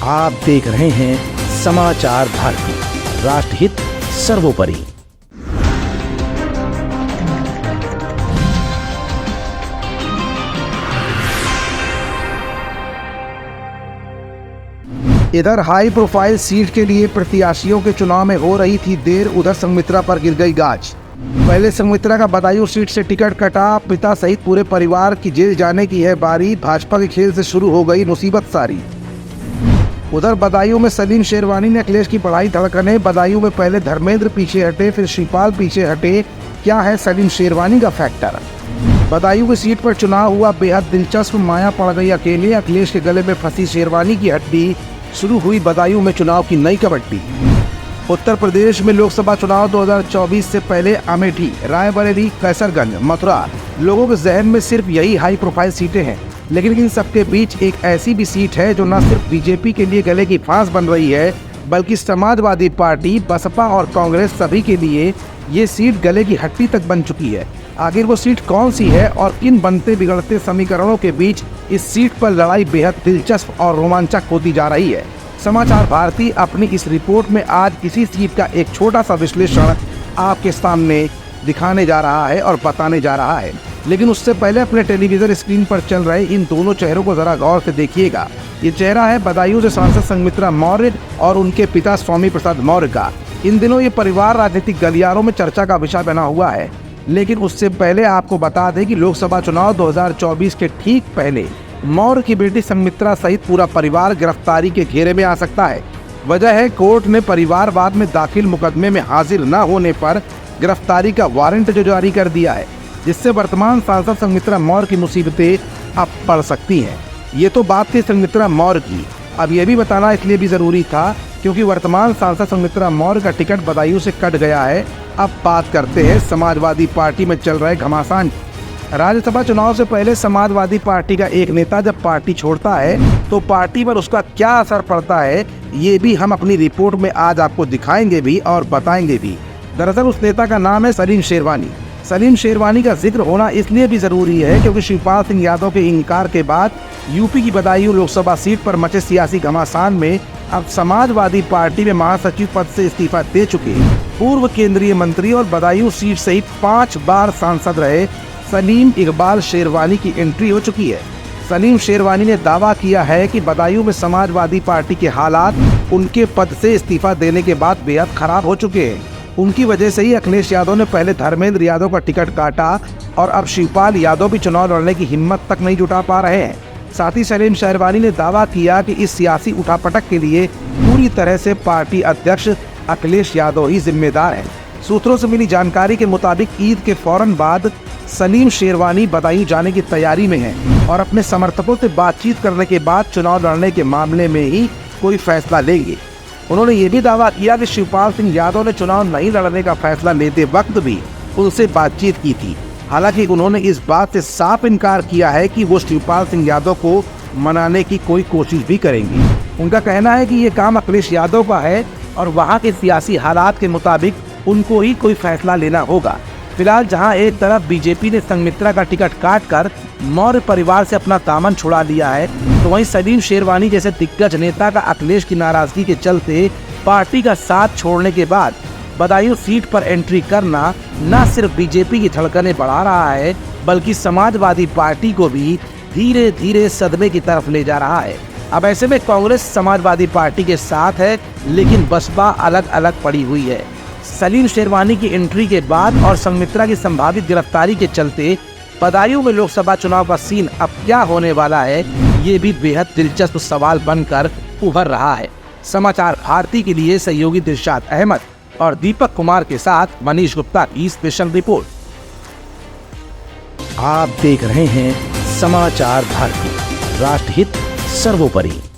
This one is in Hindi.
आप देख रहे हैं समाचार भारती, राष्ट्रहित सर्वोपरि। इधर हाई प्रोफाइल सीट के लिए प्रत्याशियों के चुनाव में हो रही थी देर, उधर संघमित्रा पर गिर गई गाज। पहले संघमित्रा का बदायूं सीट से टिकट कटा, पिता सहित पूरे परिवार की जेल जाने की है बारी। भाजपा के खेल से शुरू हो गई मुसीबत सारी। उधर बदायूं में सलीम शेरवानी ने अखिलेश की बढ़ाई धड़कनें। बदायूं में पहले धर्मेंद्र पीछे हटे, फिर शिवपाल पीछे हटे। क्या है सलीम शेरवानी का फैक्टर? बदायूं की सीट पर चुनाव हुआ बेहद दिलचस्प। माया पड़ गई अकेले, अखिलेश के गले में फंसी शेरवानी की हड्डी। शुरू हुई बदायूं में चुनाव की नई कबड्डी। उत्तर प्रदेश में लोकसभा चुनाव 2024 से पहले अमेठी, रायबरेली, कैसरगंज, मथुरा, लोगों के जहन में सिर्फ यही हाई प्रोफाइल सीटें हैं। लेकिन इन सबके बीच एक ऐसी भी सीट है जो न सिर्फ बीजेपी के लिए गले की फांस बन रही है, बल्कि समाजवादी पार्टी, बसपा और कांग्रेस सभी के लिए ये सीट गले की हड्डी तक बन चुकी है। आखिर वो सीट कौन सी है और किन बनते बिगड़ते समीकरणों के बीच इस सीट पर लड़ाई बेहद दिलचस्प और रोमांचक होती जा रही है। समाचार भारती अपनी इस रिपोर्ट में आज इसी सीट का एक छोटा सा विश्लेषण आपके सामने दिखाने जा रहा है और बताने जा रहा है। लेकिन उससे पहले अपने टेलीविजन स्क्रीन पर चल रहे इन दोनों चेहरों को जरा गौर से देखिएगा। ये चेहरा है बदायूं से सांसद संघमित्रा मौर्य और उनके पिता स्वामी प्रसाद मौर्य का। इन दिनों ये परिवार राजनीतिक गलियारों में चर्चा का विषय बना हुआ है। लेकिन उससे पहले आपको बता दें कि लोकसभा चुनाव 2024 के ठीक पहले मौर्य की बेटी संघमित्रा सहित पूरा परिवार गिरफ्तारी के घेरे में आ सकता है। वजह है कोर्ट ने परिवारवाद में दाखिल मुकदमे में हाजिर न होने पर गिरफ्तारी का वारंट जो जारी कर दिया है, जिससे वर्तमान सांसद संघमित्रा मौर्य की मुसीबतें अब पड़ सकती हैं। ये तो बात थी संघमित्रा मौर्य की। अब ये भी बताना इसलिए भी जरूरी था क्योंकि वर्तमान सांसद संघमित्रा मौर्य का टिकट बदायूं से कट गया है। अब बात करते हैं समाजवादी पार्टी में चल रहे घमासान। राज्यसभा चुनाव से पहले समाजवादी पार्टी का एक नेता जब पार्टी छोड़ता है तो पार्टी पर उसका क्या असर पड़ता है, ये भी हम अपनी रिपोर्ट में आज आपको दिखाएंगे भी और बताएंगे भी। दरअसल उस नेता का नाम है सलीम शेरवानी। सलीम शेरवानी का जिक्र होना इसलिए भी जरूरी है क्योंकि शिवपाल सिंह यादव के इनकार के बाद यूपी की बदायूं लोकसभा सीट पर मचे सियासी घमासान में अब समाजवादी पार्टी में महासचिव पद से इस्तीफा दे चुके पूर्व केंद्रीय मंत्री और बदायूं सीट सहित 5 बार सांसद रहे सलीम इकबाल शेरवानी की एंट्री हो चुकी है। सलीम शेरवानी ने दावा किया है कि बदायूं में समाजवादी पार्टी के हालात उनके पद से इस्तीफा देने के बाद बेहद खराब हो चुके हैं। उनकी वजह से ही अखिलेश यादव ने पहले धर्मेंद्र यादव का टिकट काटा और अब शिवपाल यादव भी चुनाव लड़ने की हिम्मत तक नहीं जुटा पा रहे हैं। साथ ही सलीम शेरवानी ने दावा किया कि इस सियासी उठापटक के लिए पूरी तरह से पार्टी अध्यक्ष अखिलेश यादव ही जिम्मेदार हैं। सूत्रों से मिली जानकारी के मुताबिक ईद के फौरन बाद सलीम शेरवानी बदायूं जाने की तैयारी में हैं और अपने समर्थकों से बातचीत करने के बाद चुनाव लड़ने के मामले में ही कोई फैसला लेंगे। उन्होंने ये भी दावा किया कि शिवपाल सिंह यादव ने चुनाव नहीं लड़ने का फैसला लेते वक्त भी उनसे बातचीत की थी। हालांकि उन्होंने इस बात से साफ इनकार किया है कि वो शिवपाल सिंह यादव को मनाने की कोई कोशिश भी करेंगे। उनका कहना है कि ये काम अखिलेश यादव का है और वहाँ के सियासी हालात के मुताबिक उनको ही कोई फैसला लेना होगा। फिलहाल जहां एक तरफ बीजेपी ने संघमित्रा का टिकट काटकर मौर्य परिवार से अपना दामन छुड़ा लिया है, तो वहीं सलीम शेरवानी जैसे दिग्गज नेता का अखिलेश की नाराजगी के चलते पार्टी का साथ छोड़ने के बाद बदायूं सीट पर एंट्री करना न सिर्फ बीजेपी की धड़कनें बढ़ा रहा है, बल्कि समाजवादी पार्टी को भी धीरे धीरे सदमे की तरफ ले जा रहा है। अब ऐसे में कांग्रेस समाजवादी पार्टी के साथ है, लेकिन बसपा अलग अलग पड़ी हुई है। सलीम शेरवानी की एंट्री के बाद और संघमित्रा की संभावित गिरफ्तारी के चलते बदायूं में लोकसभा चुनाव का सीन अब क्या होने वाला है, ये भी बेहद दिलचस्प सवाल बनकर उभर रहा है। समाचार भारती के लिए सहयोगी दिलशाद अहमद और दीपक कुमार के साथ मनीष गुप्ता की स्पेशल रिपोर्ट। आप देख रहे हैं समाचार भारती, राष्ट्रहित सर्वोपरि।